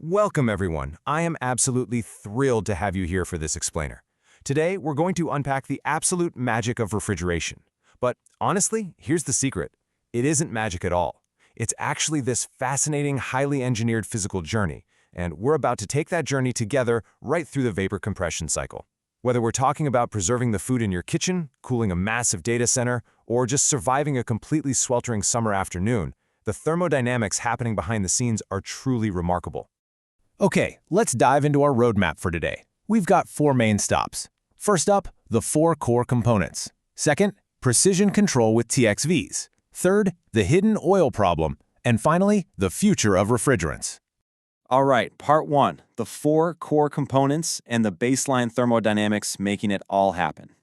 Welcome everyone. I am absolutely thrilled to have you here for this explainer. Today, we're going to unpack the absolute magic of refrigeration. But honestly, here's the secret. It isn't magic at all. It's actually this fascinating, highly engineered physical journey, and we're about to take that journey together right through the vapor compression cycle. Whether we're talking about preserving the food in your kitchen, cooling a massive data center, or just surviving a completely sweltering summer afternoon, the thermodynamics happening behind the scenes are truly remarkable. Okay, let's dive into our roadmap for today. We've got 4 main stops. First up, the 4 core components. Second, precision control with TXVs. Third, the hidden oil problem. And finally, the future of refrigerants. All right, part 1, the 4 core components and the baseline thermodynamics making it all happen.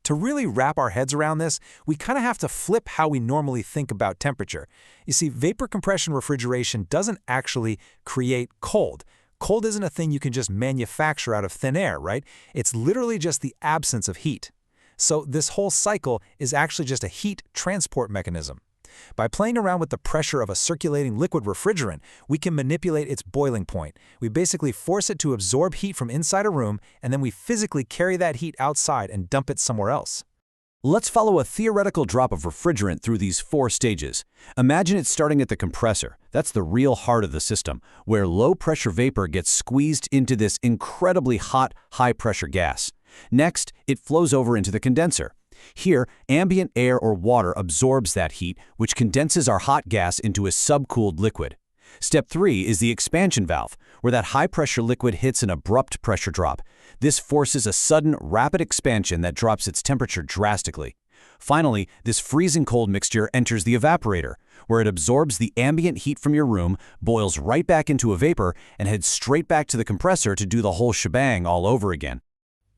To really wrap our heads around this, we kind of have to flip how we normally think about temperature. You see, vapor compression refrigeration doesn't actually create cold. Cold isn't a thing you can just manufacture out of thin air, right? It's literally just the absence of heat. So this whole cycle is actually just a heat transport mechanism. By playing around with the pressure of a circulating liquid refrigerant, we can manipulate its boiling point. We basically force it to absorb heat from inside a room, and then we physically carry that heat outside and dump it somewhere else. Let's follow a theoretical drop of refrigerant through these 4 stages. Imagine it starting at the compressor. That's the real heart of the system, where low-pressure vapor gets squeezed into this incredibly hot, high-pressure gas. Next, it flows over into the condenser. Here, ambient air or water absorbs that heat, which condenses our hot gas into a subcooled liquid. Step 3 is the expansion valve, where that high-pressure liquid hits an abrupt pressure drop. This forces a sudden, rapid expansion that drops its temperature drastically. Finally, this freezing cold mixture enters the evaporator, where it absorbs the ambient heat from your room, boils right back into a vapor, and heads straight back to the compressor to do the whole shebang all over again.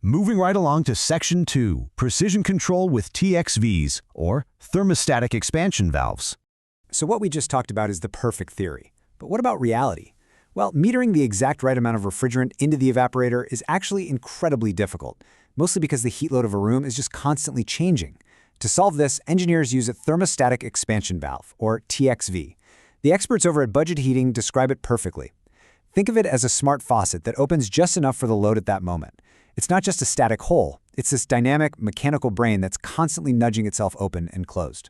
Moving right along to Section 2, Precision Control with TXVs, or Thermostatic Expansion Valves. So what we just talked about is the perfect theory. But what about reality? Well, metering the exact right amount of refrigerant into the evaporator is actually incredibly difficult, mostly because the heat load of a room is just constantly changing. To solve this, engineers use a thermostatic expansion valve, or TXV. The experts over at Budget Heating describe it perfectly. Think of it as a smart faucet that opens just enough for the load at that moment. It's not just a static hole, it's this dynamic, mechanical brain that's constantly nudging itself open and closed.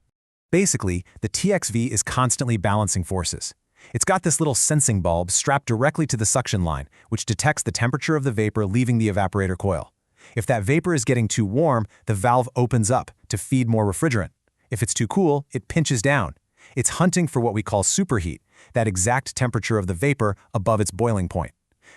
Basically, the TXV is constantly balancing forces. It's got this little sensing bulb strapped directly to the suction line, which detects the temperature of the vapor leaving the evaporator coil. If that vapor is getting too warm, the valve opens up to feed more refrigerant. If it's too cool, it pinches down. It's hunting for what we call superheat, that exact temperature of the vapor above its boiling point.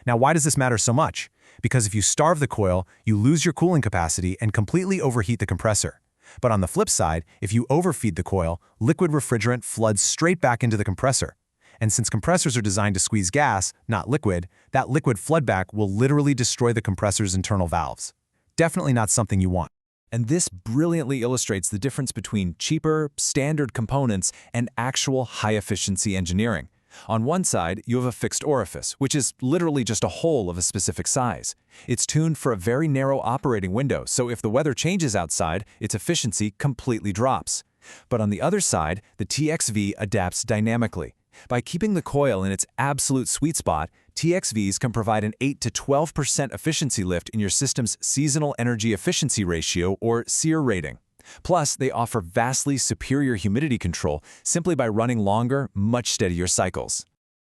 Now, why does this matter so much? Because if you starve the coil, you lose your cooling capacity and completely overheat the compressor. But on the flip side, if you overfeed the coil, liquid refrigerant floods straight back into the compressor. And since compressors are designed to squeeze gas, not liquid, that liquid floodback will literally destroy the compressor's internal valves. Definitely not something you want. And this brilliantly illustrates the difference between cheaper, standard components and actual high-efficiency engineering. On one side, you have a fixed orifice, which is literally just a hole of a specific size. It's tuned for a very narrow operating window, so if the weather changes outside, its efficiency completely drops. But on the other side, the TXV adapts dynamically. By keeping the coil in its absolute sweet spot, TXVs can provide an 8 to 12% efficiency lift in your system's seasonal energy efficiency ratio, or SEER rating. Plus, they offer vastly superior humidity control simply by running longer, much steadier cycles.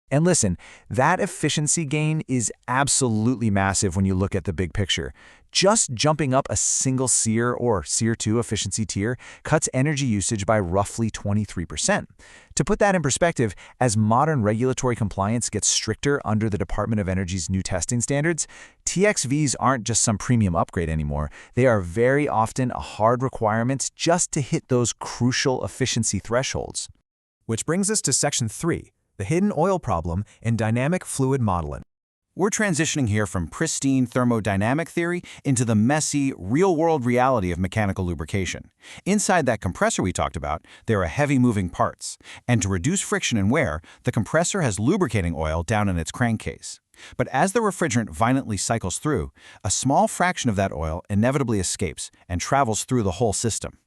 And listen, that efficiency gain is absolutely massive when you look at the big picture. Just jumping up a single SEER or SEER 2 efficiency tier cuts energy usage by roughly 23%. To put that in perspective, as modern regulatory compliance gets stricter under the Department of Energy's new testing standards, TXVs aren't just some premium upgrade anymore. They are very often a hard requirement just to hit those crucial efficiency thresholds. Which brings us to Section 3, the hidden oil problem in dynamic fluid modeling. We're transitioning here from pristine thermodynamic theory into the messy, real-world reality of mechanical lubrication. Inside that compressor we talked about, there are heavy moving parts. And to reduce friction and wear, the compressor has lubricating oil down in its crankcase. But as the refrigerant violently cycles through, a small fraction of that oil inevitably escapes and travels through the whole system.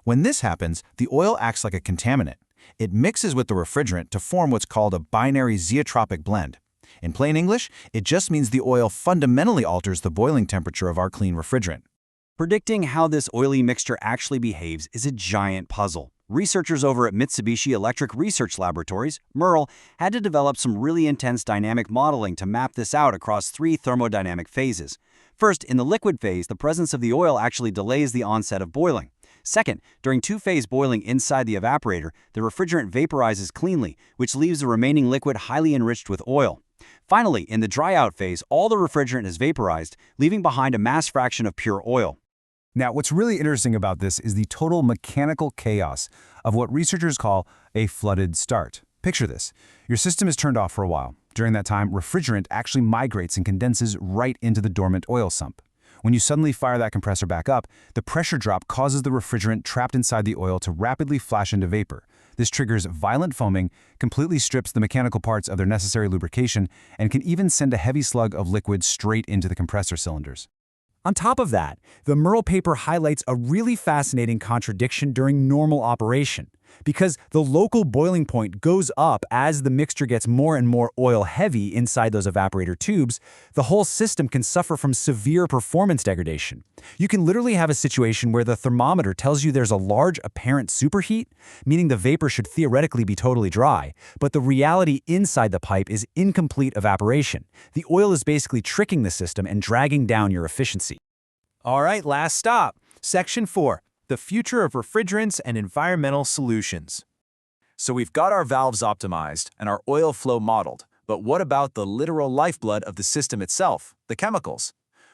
When this happens, the oil acts like a contaminant. It mixes with the refrigerant to form what's called a binary zeotropic blend. In plain English, it just means the oil fundamentally alters the boiling temperature of our clean refrigerant. Predicting how this oily mixture actually behaves is a giant puzzle. Researchers over at Mitsubishi Electric Research Laboratories, MERL, had to develop some really intense dynamic modeling to map this out across 3 thermodynamic phases. First, in the liquid phase, the presence of the oil actually delays the onset of boiling. Second, during 2-phase boiling inside the evaporator, the refrigerant vaporizes cleanly, which leaves the remaining liquid highly enriched with oil. Finally, in the dry-out phase, all the refrigerant is vaporized, leaving behind a mass fraction of pure oil. Now, what's really interesting about this is the total mechanical chaos of what researchers call a flooded start. Picture this. Your system is turned off for a while. During that time, refrigerant actually migrates and condenses right into the dormant oil sump. When you suddenly fire that compressor back up, the pressure drop causes the refrigerant trapped inside the oil to rapidly flash into vapor. This triggers violent foaming, completely strips the mechanical parts of their necessary lubrication, and can even send a heavy slug of liquid straight into the compressor cylinders. On top of that, the MERL paper highlights a really fascinating contradiction during normal operation. Because the local boiling point goes up as the mixture gets more and more oil-heavy inside those evaporator tubes, the whole system can suffer from severe performance degradation. You can literally have a situation where the thermometer tells you there's a large apparent superheat, meaning the vapor should theoretically be totally dry, but the reality inside the pipe is incomplete evaporation. The oil is basically tricking the system and dragging down your efficiency. All right, last stop. Section 4. The future of refrigerants and environmental solutions. So we've got our valves optimized and our oil flow modeled, but what about the literal lifeblood of the system itself, the chemicals?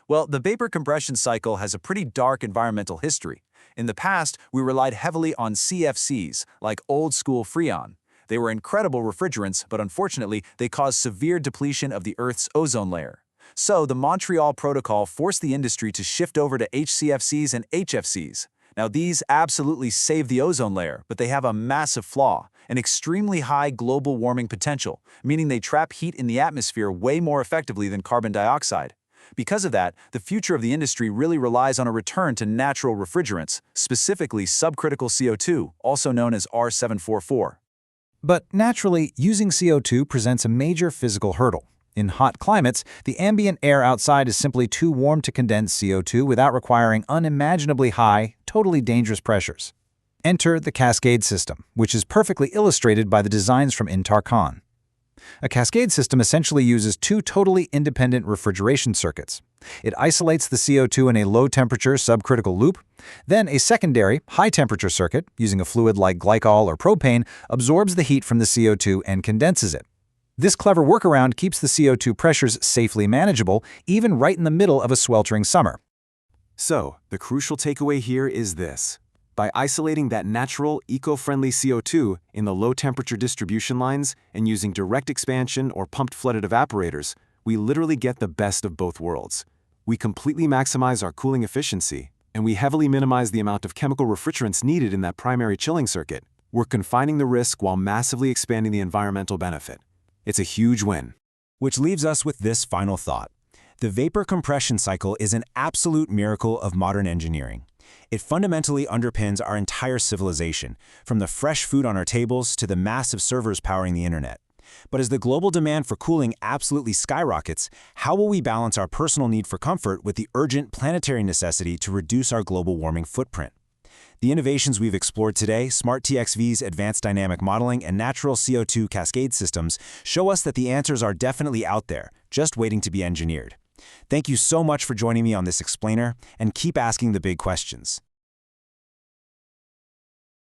Well, the vapor compression cycle has a pretty dark environmental history. In the past, we relied heavily on CFCs, like old-school Freon. They were incredible refrigerants, but unfortunately, they caused severe depletion of the Earth's ozone layer. So the Montreal Protocol forced the industry to shift over to HCFCs and HFCs. Now, these absolutely save the ozone layer, but they have a massive flaw, an extremely high global warming potential, meaning they trap heat in the atmosphere way more effectively than carbon dioxide. Because of that, the future of the industry really relies on a return to natural refrigerants, specifically subcritical CO2, also known as R744. But naturally, using CO2 presents a major physical hurdle. In hot climates, the ambient air outside is simply too warm to condense CO2 without requiring unimaginably high, totally dangerous pressures. Enter the cascade system, which is perfectly illustrated by the designs from Intar-Khan. A cascade system essentially uses 2 totally independent refrigeration circuits. It isolates the CO2 in a low-temperature subcritical loop. Then a secondary, high-temperature circuit, using a fluid like glycol or propane, absorbs the heat from the CO2 and condenses it. This clever workaround keeps the CO2 pressures safely manageable, even right in the middle of a sweltering summer. So, the crucial takeaway here is this. By isolating that natural, eco-friendly CO2 in the low-temperature distribution lines and using direct expansion or pumped flooded evaporators, we literally get the best of both worlds. We completely maximize our cooling efficiency, and we heavily minimize the amount of chemical refrigerants needed in that primary chilling circuit. We're confining the risk while massively expanding the environmental benefit. It's a huge win. Which leaves us with this final thought. The vapor compression cycle is an absolute miracle of modern engineering. It fundamentally underpins our entire civilization, from the fresh food on our tables to the massive servers powering the internet. But as the global demand for cooling absolutely skyrockets, how will we balance our personal need for comfort with the urgent planetary necessity to reduce our global warming footprint? The innovations we've explored today, Smart TXV's advanced dynamic modeling and natural CO2 cascade systems, show us that the answers are definitely out there, just waiting to be engineered. Thank you so much for joining me on this explainer, and keep asking the big questions.